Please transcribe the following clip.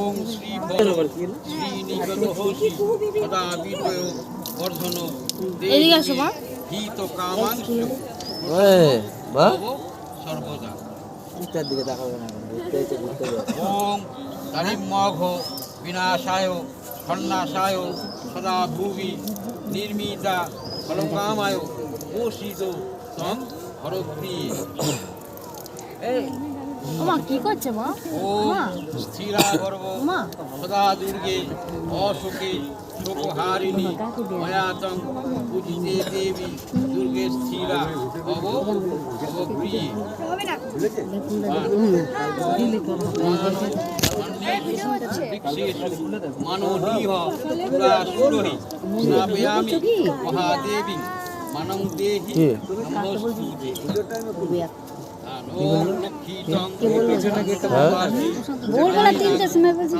ওং শ্রী শ্রীনিগত হোসি সদা বিজয় বর্ধন হিত কামাংশ সর্বদা। ওং দারিমঘ বিনাশায় সন্ন্যাসায় সদা ভুবি নির্মিতা ফলকামায় পোষিত তং হরপ্রিয়ে। মা কি করছে মা? ওম স্থিরা গর্ভ সদা দুর্গে অশোকে শোকহারিণী ময়াতং পূজিতে দেবী দুর্গে স্থিরা অবপ্রিয়ে। মাননীহ পুরা সুরহি স্নাপয়ামি মহাদেবী মানং দেহি নমস্তুতে। ভোরবেলা 3টার সময় বলছি